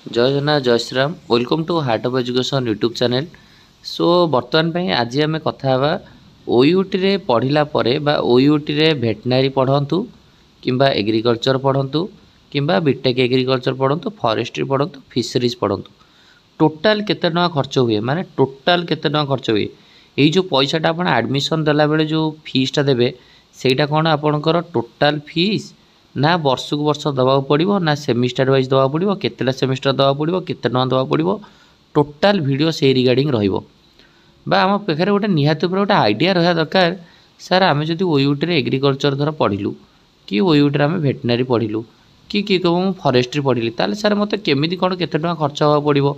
जय जगन्नाथ जय Shriram welcome to heart of education YouTube channel. So बर्तमान पे आज आम कथा ओयूटी रे पढ़िला परे बा ओयूटी रे भेटनारी पढ़ंतु किंबा एग्रीकल्चर पढ़ंतु किंबा बीटेक एग्रीकल्चर पढ़ंतु फॉरेस्ट्री पढ़ंतु फिशरीज पढ़ंतु टोटाल केते टका खर्च हुए माने टोटाल केते टका खर्च हुए यही जो पैसाटा आप एडमिशन देला बेले जो फीसटा देबे सेटा कौन आपणकर टोटाल फीस ना वर्ष को वर्ष दवा पड़ो ना सेमिस्टर वाइज दवा पड़ो केतेटा सेमिस्टर दवा पड़ो केते टका दवा पड़ो टोटाल वीडियो से रिगार्डिंग रहिबो बा आम पाखे गोटे निहाती गोटे आइडिया रहा दरकार। सार आम जब ओयूटी रे एग्रीकल्चर धर पढ़िलु कि ओयूटी रे आम भेटनारी पढ़िलु कि कह फॉरेस्ट्री पढ़िली ताले सार मत केमी कौन केते टका खर्च हवा पड़ो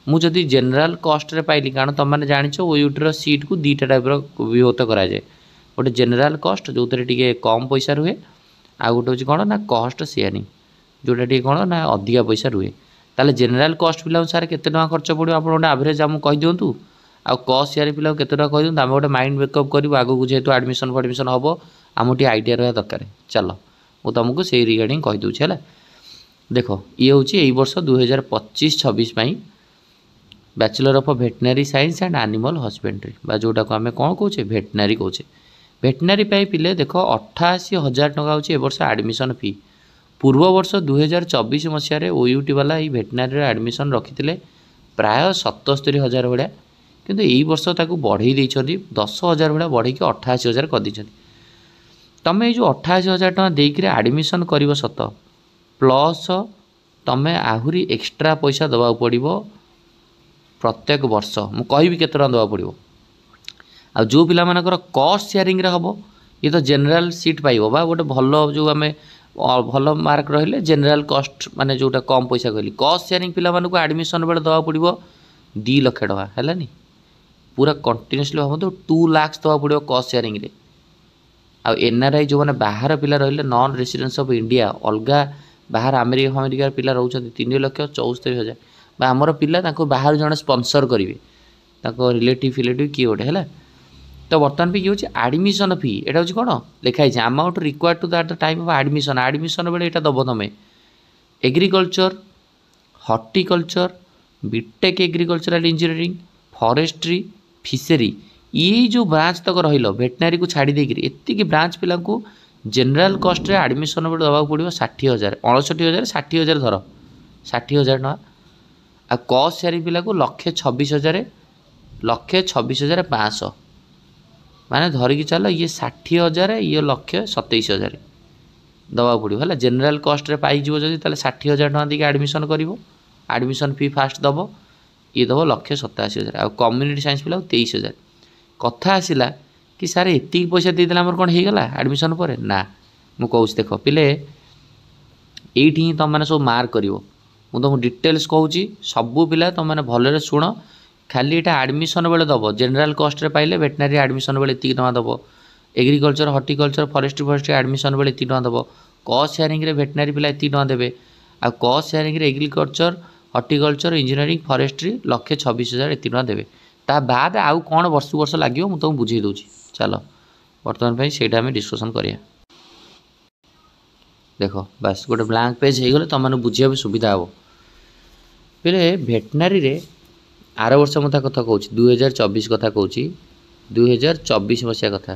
मुझे जेनेल कस्ट रे पाइली कारण तुम मैंने जाच ओयूटी सीट को दुईटा टाइप विभक्त कराए गोटे जेनेल कस्ट जो टे कम पैसा रुहे आ गोटे हूँ कौन ना कस्ट सेयरिंग जोटा टी कौन ना अधिका पैसा रुहे ताले जेनेल कस्ट पिला सार केते टका खर्च पड़ो आप गोटे एवरेज आमको कही दिंतु आ कस्ट सेयार पिला केते टका कही दिंतु आम गोटे माइंड मेकअप करूँ आगू जेहेतु एडमिशन फडमिशन हम आम टी आइडिया रहा दरकार। चलो मुझे तुमको से रिगार्डिंग कहीदे है। देख ये हूँ यही वर्ष 2025-26 bachelor of veterinary science and animal husbandry बा जोटा को आम कौन कौचे भेटनारी कौचे भेटनारी पिले देख 88,000 टका हूँ वर्ष एडमिशन फी पूर्व वर्ष 2024 मसीह ओयूटी वाला ये भेटनारी एडमिशन रखी प्राय 77,000 भाया किंतु यही वर्ष ताकू बढ़ई 10,000 भाया बढ़े 88,000 कर तुम ये 88,000 टका देकर एडमिशन कर सत प्लस तुम्हें आहरी एक्सट्रा पैसा दवा पड़ो प्रत्येक वर्ष मु कहि केते टका दवा पड़ो आ जो पिला मानकर कस्ट सेयरिंग रे हबो ये तो जनरल सीट पाइबो बा गोटे भल जो आम भल मार्क रहिले जनरल कस्ट माने जोटा कम पैसा कहली कस्ट सेयरिंग पिला मानक एडमिशन बेले दवा पड़ो 2 लाख टका हैलानी पूरा कंटिन्यूअसली भावतु 2 लाख दवा पड़ो कस्ट सेयरिंग रे आ एनआरआई जो मैंने बाहर पिला रहिले नॉन रेसिडेंस ऑफ इंडिया अलग बाहर अमेरिका अमेरिका पिला रोचंती 3,74,000 बा आमर पिला ताको बाहर जड़े स्पॉन्सर करेंगे रिलेटिव फिलेटिव किए गोटे है। तो बर्तमान भी किए एडमिशन फी यहाँ हूँ कौन लिखाई amount required to that the time of admission admission बेले यहाँ दब तुम agriculture horticulture BTech agricultural engineering forestry fishery ये जो ब्रांच तक रही भेटनारी को छाड़ी देकर एतिक ब्रांच पिला जेनेल कस्ट रे एडमिशन बेले दवा पड़ो 60,000 59,000 60,000 धर 60,000 टका आ कस्ट सेयरिंग पिला को 1,26,000 1,26,500 माने धरिकी चल ये 60,000 ये 1,27,000 दवा पड़ो है जेनेल कस्ट रे पाई जब 60,000 टका देके एडमिशन कर एडमिशन फी फास्ट दब ये दब 1,87,000 आ कम्युनिटी साइंस पिला 23,000 कथा आसला कि सार एति पैसा देदेला आमर कौन होगा एडमिशन पर ना मुझे देख पिले ये तुम मैंने सब मार्क कर तुमको डिटेल्स कहूँ सबू पिला तुम मैंने भलरे शुण खाली यहाँ एडमिशन बेले दब जेनेल कस्ट रे पाइले भेटनारी एडमिशन बेले एति टका दब एग्रीकल्चर हॉर्टिकल्चर फॉरेस्ट्री एडमिशन बेले एति टका दब कस्ट सेयरिंग रे भेटनारी पिला एति टका देबे आ कस्ट सेयरिंग रे एग्रीकल्चर हॉर्टिकल्चर इंजीनियरिंग फॉरेस्ट्री 1,26,000 एति टका देबे ता बाद आउ कौन वर्ष वर्ष लगे मुझे तुमको बुझे दूँ। चलो बर्तमान से डिस्कसन करिया देख बस गोटे ब्लांक पेज हो गले तुम मैंने बुझे भी सुविधा हे पे भेटनारी रे आर वर्ष मत कथा कहूँ 2024 कथा कहूँ 2024 मसीहा कथा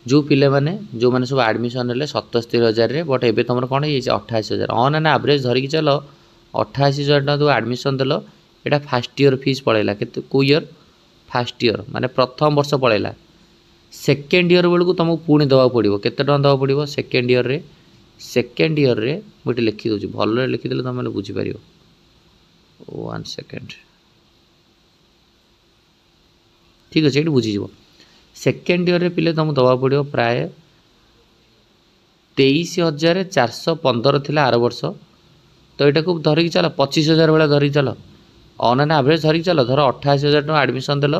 जो पिले माने जो मैंने सब एडमिशन हेल्ले 77,000 बट एबे तुम कौन है 88,000 ऑन एन एवरेज धरिकी चल 88,000 टका जो एडमिशन देल यहाँ फास्ट ईयर फीस पड़ेगा के को ईयर फास्ट ईयर माने प्रथम वर्ष पड़ेगा सेकेंड ईयर बेलू तुमको पुणी दवा पड़ो केते टका दवा पड़ो सेकेंड ईयर रे मुझे लिखी दूसरी भल लिखिदे तुम मैंने बुझीपर 1 सेकेंड ठीक अच्छे ये बुझीज सेकेंड ईयर रे पिले तुमको दवा पड़ो प्राय 23,415 थी आर वर्ष तो यहाँ को धरिकी चल 25,000 भाया धरिकी चल ऑन एन एवरेज धरिकी चल धर 88,000 टका एडमिशन देल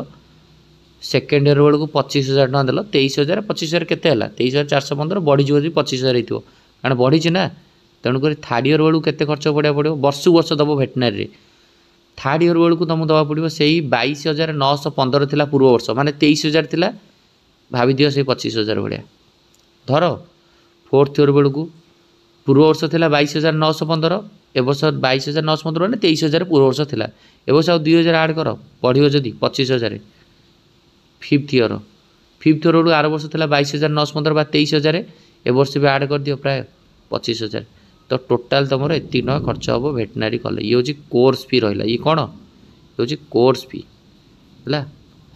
सेकेंड ईयर बेलू 25,000 टका देल 23,000 25,000 केते 23,415 बढ़ी 25,000 हो कारण बढ़ी ना तेणुक थर्ड ईयर बेलू केते खर्च पड़ा पड़ो वर्ष वर्ष दब भेटनारी थर्ड ईयर बेलू तुमको दवा पड़ो से 22,915 थी पूर्व वर्ष माने 23,000 थी भावी दियो से 25,000 भाया धर फोर्थ ईयर बेलू पूर्व वर्ष थी 22,915 ए वर्ष 22,915 मैंने 23,000 पूर्व वर्ष थिला ए वर्ष आ 2,000 ऐड कर बढ़ियो जदी 25,000 फिफ्थ ईयर रू आर वर्ष थिला 22,915 बा 23,000 ए वर्ष भी ऐड कर दियो प्राय 25,000 तो टोटाल तुम एति टका खर्च हम भेटनारी कले ये हूँ कोर्स फी रहा ये कौन ये हूँ कोर्स फी है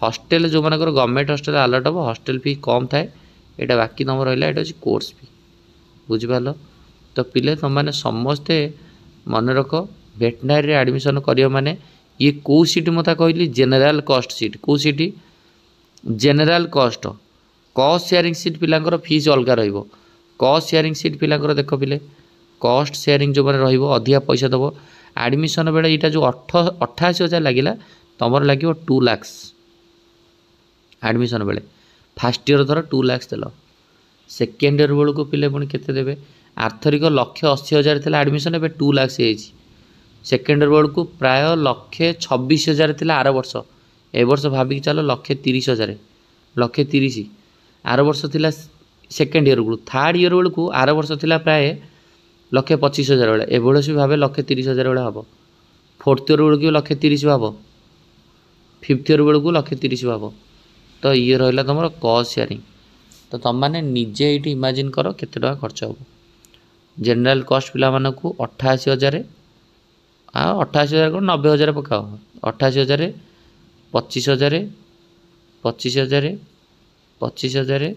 हॉस्टेल जो मानकर गवर्नमेंट हॉस्टेल अलर्ट हम हॉस्टेल फी कम थाए यहाँ बाकी तुम रहा है हूँ कोर्स फी बुझिपार तो पिले तुम मैंने समस्ते मन रख भेटनारी एडमिशन करियो माने ये कौ सीट मत कहली जेनेराल कॉस्ट सीट कौ seat general cost cost sharing seat पिलांकर फीस अलग रहिबो कॉस्ट शेयरिंग सीट पिलांकर देख पिले कॉस्ट शेयरिंग जो मैंने रधिका पैसा दब एडमिशन बेले यहाँ जो 88,000 लगिला तुम लगे 2 लाख एडमिशन बेले फास्ट ईयर धर 2 लाख देल सेकेंड ईयर बेलू पिले पुणी केते देबे आर्थरिक 1,80,000 थी एडमिशन ए 2 लाख सेकेंड ईयर बेलू प्राय 1,26,000 थी आर वर्ष ए वर्ष भाविक चलो 1,30,000 1,30,000 आर वर्ष थी सेकेंड ईयर बेलू थर्ड ईयर बेलू आर वर्ष थी प्राय 1,25,000 भाई ए वर्ष भी भावे 1,30,000 भाई हम फोर्थ ईयर बेलू 1,30,000 भाव फिफ्थ ईयर बेलू 1,30,000 भाव तो ये रहा तुम कॉस्ट शेयरिंग तो तुम मैंने निजे ये इमाजिन कर केते टका खर्च हो जनरल कॉस्ट पिला मानकू 88,000 88,000 कौन 90,000 पकाओ 88,000 25,000 25,000 25,000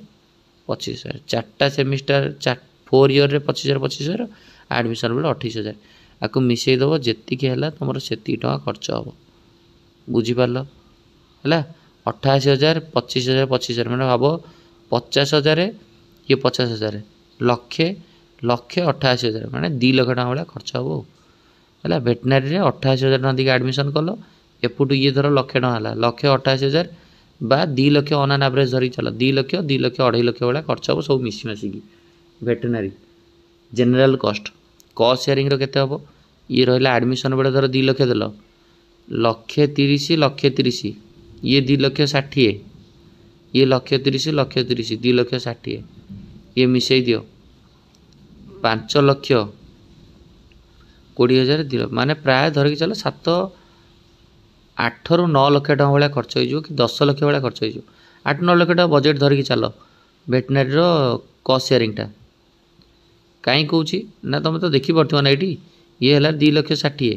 25,000 चार्टा सेमिस्टर 4 ईयर 25,000 25,000 एडमिशन बेले 28,000 आपको मिसई दब जी है तुम से टका खर्च हम बुझीपार है 88,000 25,000 25,000 मैंने भाव 50,000 ये 50,000 लक्षे 88,000 मैंने 2 लाख टका भाया खर्च हम है भेटनारी 88,000 टका दी एडमिशन कल एपटू ये धर 1,00,000 टका है 1,88,000 बा 2 लाख ऑन एन एवरेज धरिक चल 2 लाख 2 लाख 2.5 लाख भाया खर्च हम सब मिसी मासिकी भेटनारी जेनेराल कॉस्ट शेयरिंग केते हम ये रहा एडमिशन बेले धर 2 लाख देल 1,30,000 1,30,000 ये 2 लाख 60 ये 1,30,000 1,30,000 2 लाख 60 ये मिसई दियो 5 लाख 20,000 2 लाख माने प्राय धरिक चलो 8 ରୁ 9 लाख टका भाया खर्च हो कि 10 लाख भाया खर्च हो 8-9 लाख टका बजेट धरिक चल भेटनारी कॉस्ट शेयरिंगटा कहीं कौन ना तुम तो देखी पड़ो ना ये ये है 2 लाख 60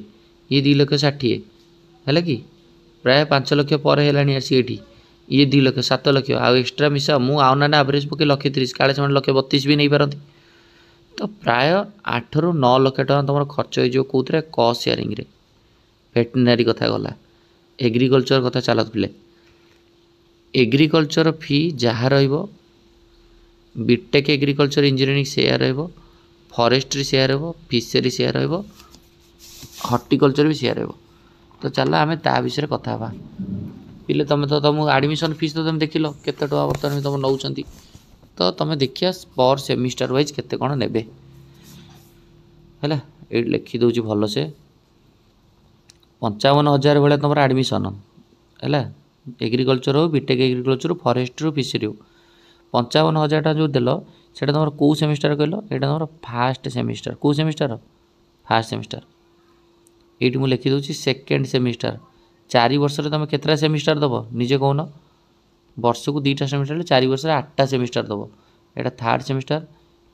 ये 2 लाख 60 है कि प्राय 5 लाख पर है सी ये 2 लाख 7 लाख आउ एक्सट्रा मिसा मु आउना एवरेज पके 1,30,000 काले से 1,32,000 भी नहीं पारती तो प्राय 8 ରୁ 9 लाख टका तुम खर्च हो कौन कॉस्ट शेयरिंग रे भेटनारी कथा गला एग्रीकल्चर कथा चल पे एग्रीकल्चर फी जहाँ बीटेक एग्रीकल्चर इंजीनियरिंग सेया रहिबो फॉरेस्ट्री सेया रहिबो फिशरी सेया रहिबो हॉर्टिकल्चर भी सेया रहिबो तो चल आम ता विषय कथा हवा पिले तुम तो तुम एडमिशन फीस तो तुम देख लो केते टका बर्तमान तुम नौ तो तुम देखिया पर सेमिस्टर वाइज केते कौन ने ये लिखी दूची भल से 55,000 भाया तुम एडमिशन है एग्रीकल्चर हो बीटेक एग्रीकल्चर फॉरेस्ट्री फिशरी हो 55,000 टा जो देल से तुम कौ सेमिस्टर कहल यहाँ तुम फास्ट सेमिस्टर कौ सेमिस्टर फास्ट सेमिस्टर ये मुझे लिखी दूसरी सेकेंड सेमिस्टर 4 वर्ष तुम केतटा सेमिस्टर दब निजे कौन वर्ष को 2टा सेमिस्टर 4 वर्ष 8टा सेमिस्टर दब यहाँ थर्ड सेमिस्टर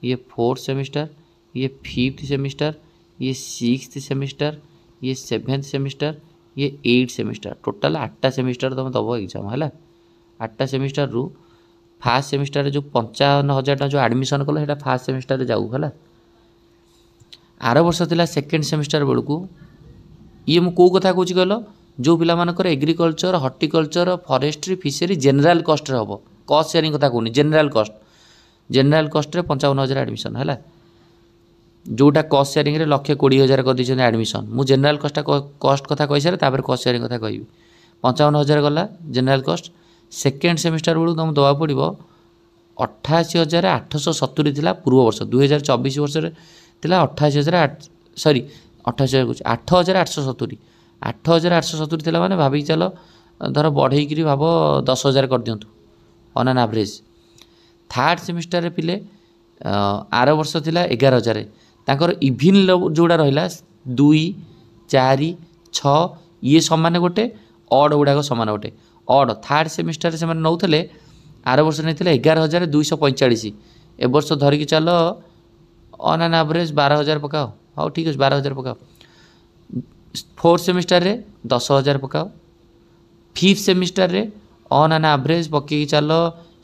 ये 4th सेमिस्टर ये 5th सेमिस्टर ये 6th सेमिस्टर ये 7th सेमिस्टर ये 8th सेमिस्टर टोटाल 8टा सेमिस्टर तुम दब एग्जाम है 8टा सेमिस्टर रू फास्ट सेमिस्टर जो 55,000 टा जो एडमिशन कल है फास्ट सेमिस्टर जाऊ है आर वर्ष था सेकेंड सेमिस्टर बेलू ये मु कौ कथा कौच कहल जो पिला मानकर agriculture horticulture forestry fishery general cost हम कॉस्ट शेयरिंग कथा कहूनी जेनेराल कॉस्ट रे 55,000 एडमिशन है जोटा कॉस्ट शेयरिंग रे 1,20,000 कर दी एडमिशन मु जेनेराल कॉस्ट कथा कही सारे तापर कॉस्ट शेयरिंग कथा कहबी 55,000 गला जेनेराल कॉस्ट सेकेंड सेमिस्टर बेलू तुम दवा पड़ो 88,870 थी पूर्व वर्ष 2024 वर्ष थी 8,870 8,870 थी मैंने भाविक चल धर बढ़े भाव 10,000 कर दिंतु on an average third semester पिले आर वर्ष थी 11,000 तांकर इविन जोड़ा रहा 2 4 6 ये समान गोटे अड गुड़ाक समान गोटे अड थर्ड सेमिस्टर से नौले आर वर्ष नहीं 11,245 ए वर्ष धरिकी चल ऑन एन एवरेज 12,000 पकाओ हाँ ठीक है 12,000 पकाओ फोर्थ सेमिस्टर रे 10,000 पकाओ फिफ्थ सेमिस्टर रे ऑन एन एवरेज पकई चल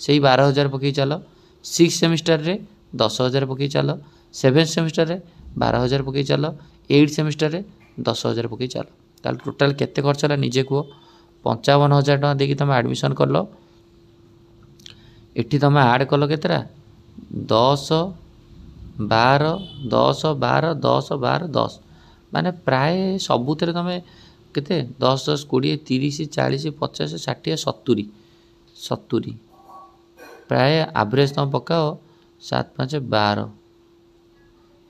से 12,000 पकई चल सिक्स सेमिस्टर रे 10,000 पकई चल सेवेन्थ सेमिस्टर रे 12,000 पकई चल एट सेमिस्टर रे 10,000 पकई चल ताल टोटाल केते खर्च है निजे कह 55,000 टका देकी तुम एडमिशन कल एटी तुम आड कल केतरा 10 12 10 12 10 12 10 माने प्राय सबुत तुम केते 10 10 20 30 40 50 60 70 70 प्राय एवरेज तुम पकाओ 7 5 12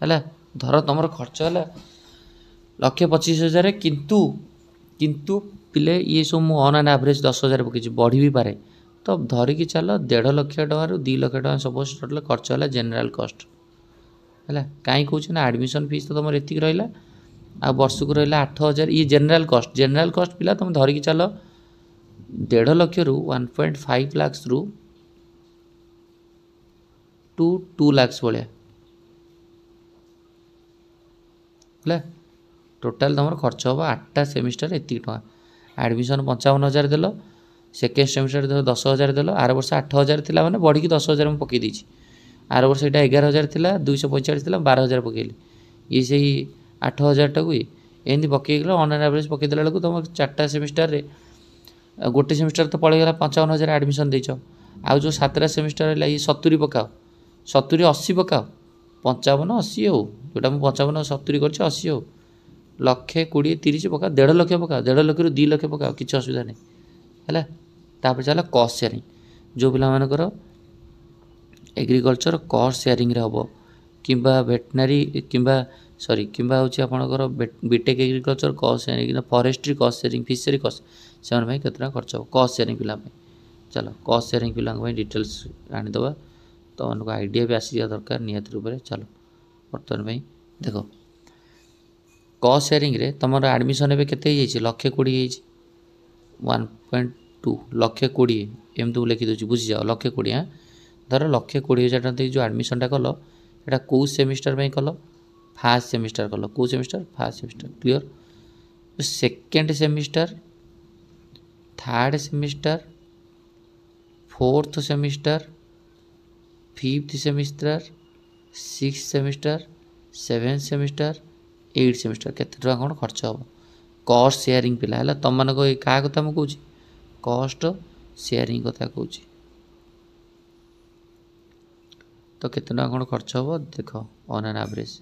है धर तुम खर्च है 1,25,000 किंतु किंतु पिले ये सब मु ऑन एन एवरेज 10,000 पकई बढ़ी भी पारे तो धरिकी चल 1.5 लाख टकर 2 लाख टका सपोज टोटल खर्च है जेनराल कस्ट है कहीं कौन ना एडमिशन फीस तो तुम एति रहा आ वर्ष को रहा 8,000 ये जेनराल कस्ट पिला तुम धरिकी चल 1.5 लाख रु 1.5 लाख रु टू 2 लाख भाया है टोटाल तुम खर्च हम 8टा सेमिस्टर एति टका एडमिशन 55,000 देल सेकेंड सेमिस्टर 10,000 देल आर वर्ष 8,000 थी मैंने बढ़ी 10,000 मुझे पकई देছি आर वर्ष यहाँ 11,000 थी 245 थी 12,000 पकईली ये से 8,000 टाक एमती पकईगल ऑन एन एवरेज पकईदेला बेलू तुम 4टा सेमिस्टर रे गोटे सेमिस्टर तो पड़ेगा 55,000 एडमिशन देच आउ जो 7टा सेमिस्टर है ये 70 पकाओ 70 80 पकाओ 55 80 हो जोटा मुझे 55 70 कर 80 हो 1,20,000 30 पकाओ 1.5 लाख पकाओ 1.5 लाख रु 2 लाख पकाओ किसी असुविधा नहीं है तापर चल कॉस्ट शेयरिंग जो पिला मानकर एग्रीकल्चर कॉस्ट शेयरिंग रे हम कि वेटनरी कि सॉरी कि आपंकर BTech agriculture cost sharing forestry cost sharing fishery cost से केतना खर्च हो कॉस्ट शेयरिंग पिला चलो कॉस्ट शेयरिंग पिला डिटेल्स आनीदबा तो उनको आइडिया भी आसी जा दरकार निहत रूप से चलो बर्तमान देख कॉस्ट शेयरिंग रे तुम एडमिशन एवं केते 1,20,000 1.2 1,20,000 एमती लिखी दूसरी बुझी जाओ 1,20,000 हाँ धर 1,20,000 टका जो एडमिशनटा कल यहाँ कौ सेमिस्टर में कल फास्ट सेमिस्टर कल कौ semester first semester clear second semester third semester fourth semester fifth semester six semester seventh semester eight semester केते टका कौन खर्च हम कॉस्ट शेयरिंग पिला है तुम मान क्या कथा मुझे कौच कॉस्ट शेयरिंग कथा कौच तो केते टका कौन खर्च हम देख ऑन एन एवरेज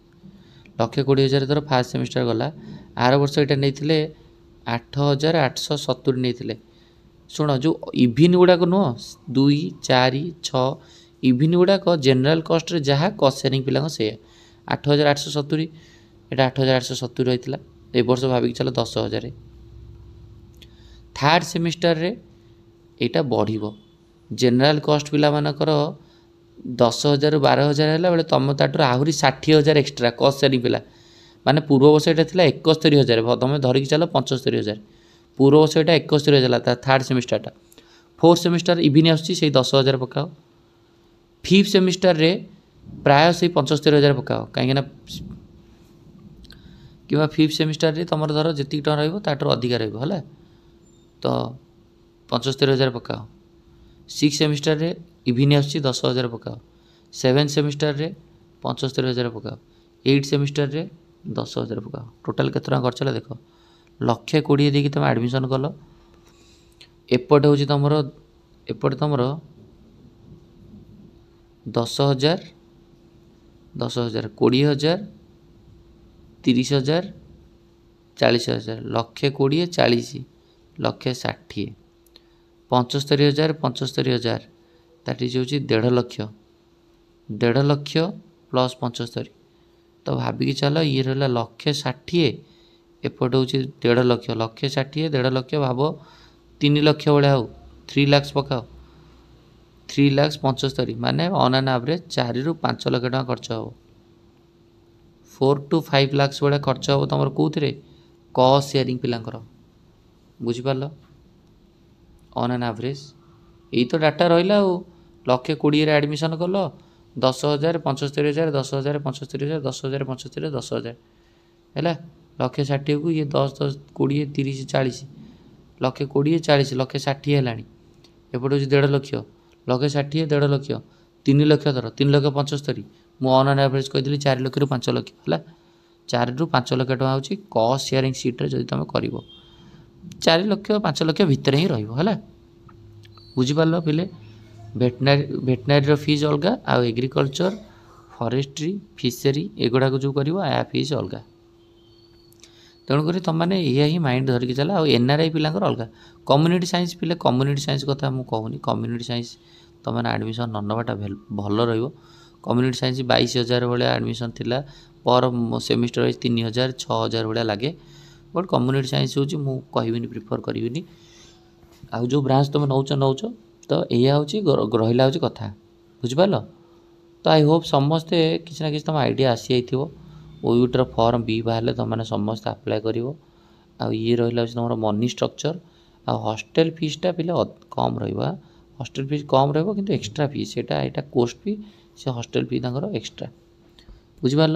1,20,000 धर फास्ट सेमिस्टर गला आर वर्ष यहाँ नहीं 8,870 नहीं शुण जो इभिन गुड़ाक नुह 2 4 6 इभिन गुड़ाक जेनराल कस्ट रे जहाँ कॉस्ट शेयरिंग पिला से 8,870 यहाँ 8,870 रही है ए वर्ष भाविक चलो 10,000 थर्ड सेमिस्टर रे यहाँ बढ़ जेनराल कस्ट पिला मानकर 10,000 रु 12,000 है बेले तुम ताठू आहरी 60,000 एक्सट्रा कॉस्ट शेयरिंग पिला माने पूर्व वर्ष यहाँ था 71,000 तुम धरिकी चलो 75,000 पूर्व वर्ष यहाँ 71,000 थर्ड सेमिस्टरटा फोर्थ सेमिस्टर इभिन आसुच्छी 10,000 पकाओ फिफ्थ सेमिस्टर रे प्राय से 75,000 पकाओ कहीं कि फिफ्थ सेमिस्टर रे तुम धर जी टका रही अधिका रहा तो 75,000 पकाओ सिक्स सेमिस्टर रे इभिन आसुच्छी 10,000 पकाओ सेवेन्थ सेमिस्टर रे 75,000 पकाओ एट सेमिस्टर रे 10,000 पकाओ टोटाल केते टका खर्च देख 1,20,000 देकी तुम एडमिशन कल एपटे हूँ तुम एपटे तुम 10,000 10,000 20,000 30,000 40,000 1,20,000 40 1,60,000 75,000 75,000 दैट इज हूँ 1.5 लाख 1.5 लाख प्लस 75 तो भाविकी चल ये रहा 1,60,000 एपटे हूँ 1.5 लाख 1,60,000 1.5 लाख भाव 3 लाख भाया हो 3 लाख पकाओ 3 लाख 75 माने ऑन एन एवरेज 4 रु 5 लाख टका खर्च हो 4 to 5 लाख भाया खर्च हम तुम कौन कॉस्ट शेयरिंग पिलांकर बुझिपार ऑन एन एवरेज यही तो डाटा रहा लक्षे 20 एडमिशन कल 10,000 75,000 10,000 75,000 10,000 75,000 10,000 है लक्षे 60 को ये 10 10 20 30 40 लक्षे 20 40 लक्षे 60 है एपटे हूँ 1.5 लक्ष लक्षे 60 1.5 लक्ष 3 लक्ष धर 3 लक्ष 75 मु ऑन एन एवरेज कही 4 लक्ष रु 5 लक्ष है 4 रु 5 लक्ष टका हूँ कॉस्ट शेयरिंग सीट्रे जब तुम कर 4 लक्ष 5 लक्ष भितर ही रहा बुझिपार पिले भेटनारी फीस अलग आ एग्रिकल्चर फॉरेस्ट्री फिशरी एगुड़ा जो कर फीस अलग तेणुक तुमने यही माइंड धरिकी चला आ एनआरआई पिलांकर अलग कम्युनिटी साइंस पिले कम्युनिटी साइंस कथा मुझे कहूनी कम्युनिटी साइंस तुमने आडमिशन न नवाटा भल कम्युनिटी साइंस 22,000 भाया आडमिशन थिला पर सेमिस्टर वाइज 3,000 6,000 भाया लगे बट कम्युनिटी साइंस हूँ मुझे कहबी प्रिफर करी आउ जो ब्रांच तुम नौच तो यह हूँ रहा हूँ कथा बुझिपार तो आई होप समस्ते किसी ना किसी तुम आइडिया आसी जाइए ओयूटर फॉर्म बी बाहर तुमने समस्त आप्लाय कर ये रहा तुम मनी स्ट्रक्चर आ हॉस्टेल फीसटा पे कम रहा हॉस्टेल फीस कम रही एक्स्ट्रा फीस यहाँ कोर्स फी से हॉस्टेल फी एक्स्ट्रा बुझिपार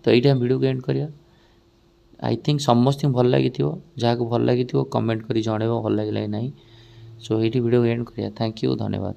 तो ये वीडियो को एंड करिया आई थिंक समस्त भल लगी जहाँ को भल लगी कमेंट कर जन भल लगे ना सो ये वीडियो एंड करिया थैंक यू धन्यवाद।